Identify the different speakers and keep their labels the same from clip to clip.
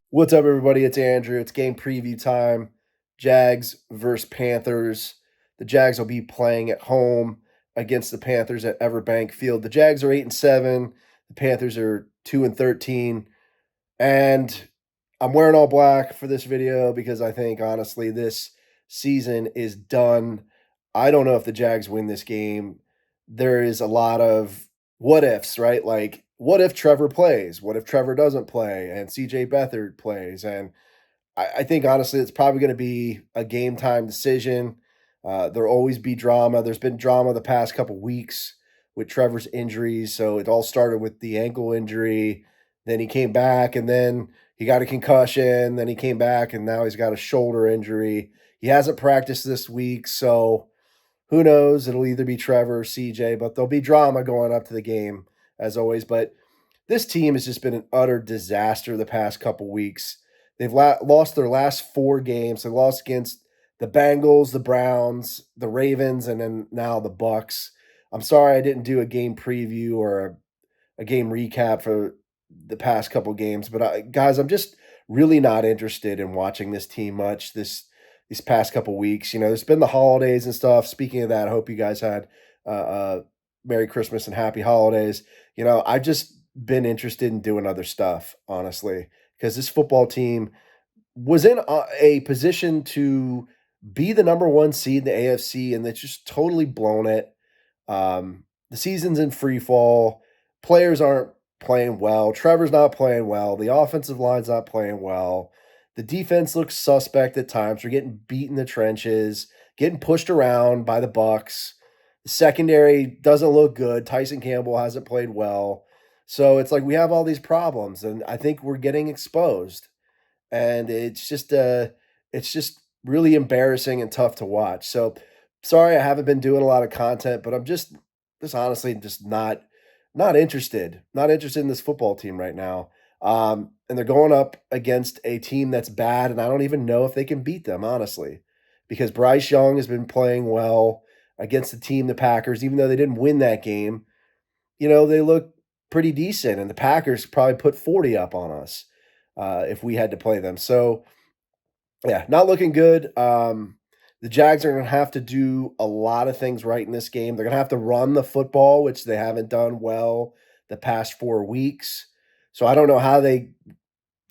Speaker 1: What's up, everybody? It's Andrew. It's game preview time. Jags versus Panthers. The Jags will be playing at home against the Panthers at Everbank Field. The Jags are 8-7. The Panthers are 2-13. And I'm wearing all black for this video because I think, honestly, this season is done. I don't know if the Jags win this game. There is a lot of what ifs, right? Like, what if Trevor plays? What if Trevor doesn't play and CJ Beathard plays? And I think, honestly, it's probably going to be a game time decision. There'll always be drama. There's been drama the past couple weeks with Trevor's injuries. So it all started with the ankle injury. Then he came back and then he got a concussion. Then he came back and now he's got a shoulder injury. He hasn't practiced this week. So who knows? It'll either be Trevor or CJ, but there'll be drama going up to the game as always. But this team has just been an utter disaster the past couple weeks. They've lost their last 4 games. They lost against the Bengals, the Browns, the Ravens, and then now the Bucks. I'm sorry I didn't do a game preview or a game recap for the past couple games, but guys, I'm just really not interested in watching this team much these past couple weeks. There's been the holidays and stuff. Speaking of that, I hope you guys had Merry Christmas and Happy Holidays. I've just been interested in doing other stuff, honestly, because this football team was in a position to be the number 1 seed in the AFC, and they just totally blown it. The season's in free fall. Players aren't playing well. Trevor's not playing well. The offensive line's not playing well. The defense looks suspect at times. We're getting beat in the trenches, getting pushed around by the Bucks. The secondary doesn't look good. Tyson Campbell hasn't played well. So it's like we have all these problems, and I think we're getting exposed. And it's just really embarrassing and tough to watch. So sorry I haven't been doing a lot of content, but I'm just honestly just not interested. Not interested in this football team right now. And they're going up against a team that's bad, and I don't even know if they can beat them, honestly, because Bryce Young has been playing well against the Packers, even though they didn't win that game. They look pretty decent, and the Packers probably put 40 up on us if we had to play them. So, yeah, not looking good. The Jags are going to have to do a lot of things right in this game. They're going to have to run the football, which they haven't done well the past 4 weeks. So I don't know how they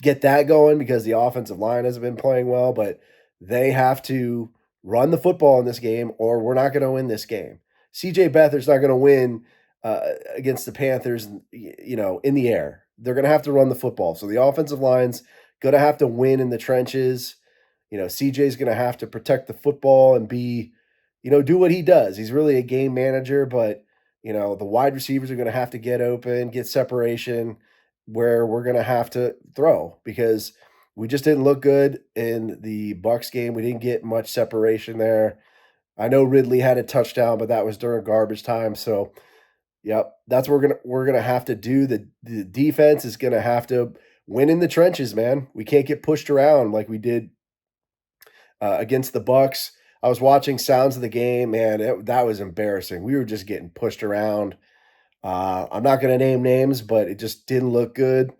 Speaker 1: get that going because the offensive line hasn't been playing well, but they have to run the football in this game or we're not going to win this game. CJ Beathard's not going to win against the Panthers, in the air. They're going to have to run the football. So the offensive line's going to have to win in the trenches. CJ's going to have to protect the football and be, do what he does. He's really a game manager, but, the wide receivers are going to have to get open, get separation, where we're going to have to throw because we just didn't look good in the Bucks game. We didn't get much separation there. I know Ridley had a touchdown, but that was during garbage time. So, yep, that's what we're gonna have to do. The defense is gonna have to win in the trenches, man. We can't get pushed around like we did against the Bucks. I was watching sounds of the game, man. That was embarrassing. We were just getting pushed around. I'm not going to name names, but it just didn't look good.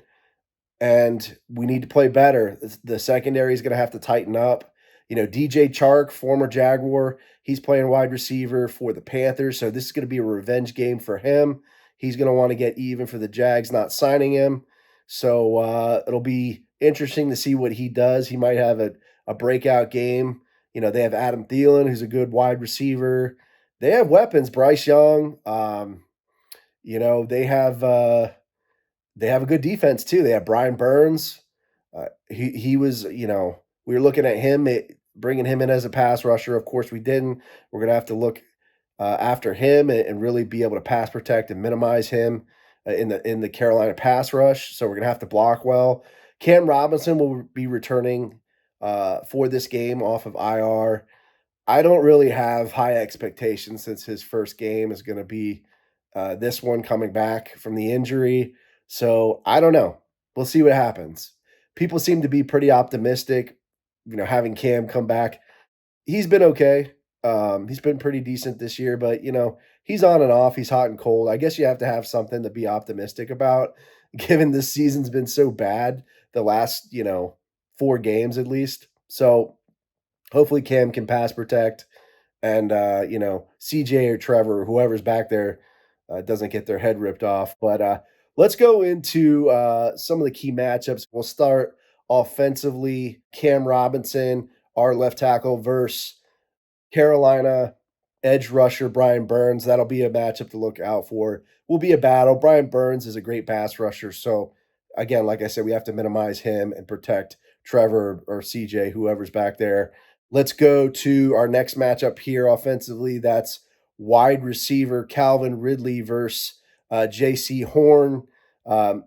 Speaker 1: And we need to play better. The secondary is going to have to tighten up. DJ Chark, former Jaguar, he's playing wide receiver for the Panthers. So this is going to be a revenge game for him. He's going to want to get even for the Jags not signing him. So it'll be interesting to see what he does. He might have a breakout game. They have Adam Thielen, who's a good wide receiver. They have weapons, Bryce Young. They have a good defense too. They have Brian Burns. He was, we were looking at him, bringing him in as a pass rusher. Of course, we didn't. We're gonna have to look after him and really be able to pass protect and minimize him in the Carolina pass rush. So we're gonna have to block well. Cam Robinson will be returning for this game off of IR. I don't really have high expectations since his first game is going to be this one coming back from the injury. So I don't know. We'll see what happens. People seem to be pretty optimistic, having Cam come back. He's been okay. He's been pretty decent this year, but he's on and off. He's hot and cold. I guess you have to have something to be optimistic about, given this season's been so bad the last 4 games at least. So hopefully Cam can pass protect and CJ or Trevor or whoever's back there doesn't get their head ripped off. But let's go into some of the key matchups. We'll start offensively. Cam Robinson, our left tackle, versus Carolina edge rusher Brian Burns. That'll be a matchup to look out for. Will be a battle. Brian Burns is a great pass rusher. So again, like I said, we have to minimize him and protect Trevor or CJ, whoever's back there. Let's go to our next matchup here offensively. That's wide receiver Calvin Ridley versus JC Horn.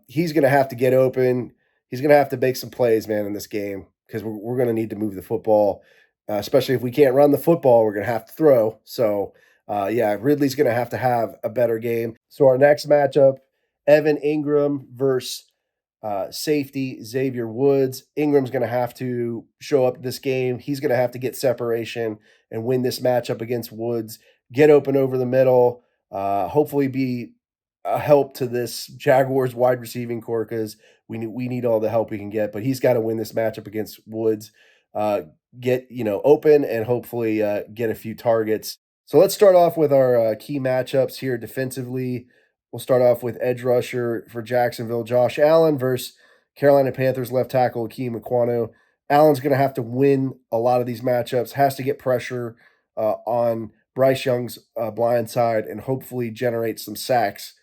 Speaker 1: He's going to have to get open. He's going to have to make some plays, man, in this game because we're going to need to move the football, especially if we can't run the football. We're going to have to throw. So, yeah, Ridley's going to have a better game. So our next matchup, Evan Ingram versus safety Xavier Woods. Ingram's going to have to show up this game. He's going to have to get separation and win this matchup against Woods, get open over the middle, hopefully be a help to this Jaguars wide receiving core because we need all the help we can get. But he's got to win this matchup against Woods, get open and hopefully get a few targets. So let's start off with our key matchups here defensively. We'll start off with edge rusher for Jacksonville, Josh Allen versus Carolina Panthers left tackle Akeem Ekwonu. Allen's going to have to win a lot of these matchups, has to get pressure on Bryce Young's blind side and hopefully generate some sacks,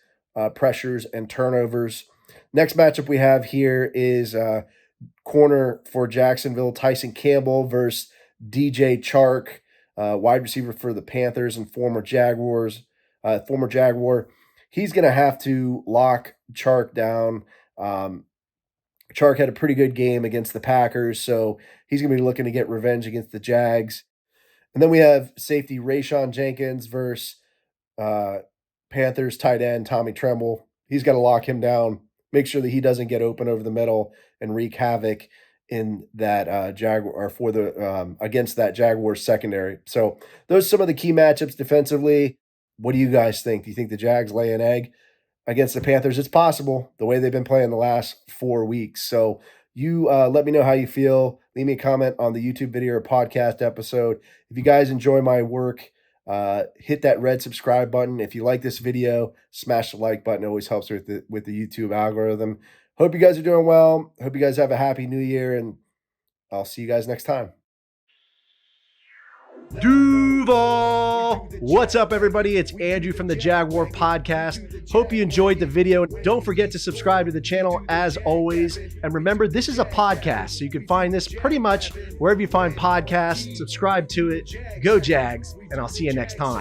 Speaker 1: pressures, and turnovers. Next matchup we have here is corner for Jacksonville, Tyson Campbell versus DJ Chark, wide receiver for the Panthers and former Jaguar. He's going to have to lock Chark down. Chark had a pretty good game against the Packers, so he's going to be looking to get revenge against the Jags. And then we have safety Rayshon Jenkins versus Panthers tight end Tommy Tremble. He's got to lock him down, make sure that he doesn't get open over the middle and wreak havoc in that Jaguar or for the against that Jaguars secondary. So those are some of the key matchups defensively. What do you guys think? Do you think the Jags lay an egg against the Panthers? It's possible the way they've been playing the last 4 weeks. So you let me know how you feel. Leave me a comment on the YouTube video or podcast episode. If you guys enjoy my work, hit that red subscribe button. If you like this video, smash the like button. It always helps with the YouTube algorithm. Hope you guys are doing well. Hope you guys have a happy new year, and I'll see you guys next time. Duval! What's up, everybody? It's Andrew from the Jaguar Podcast. Hope you enjoyed the video. Don't forget to subscribe to the channel as always. And remember, this is a podcast, so you can find this pretty much wherever you find podcasts. Subscribe to it. Go Jags, and I'll see you next time.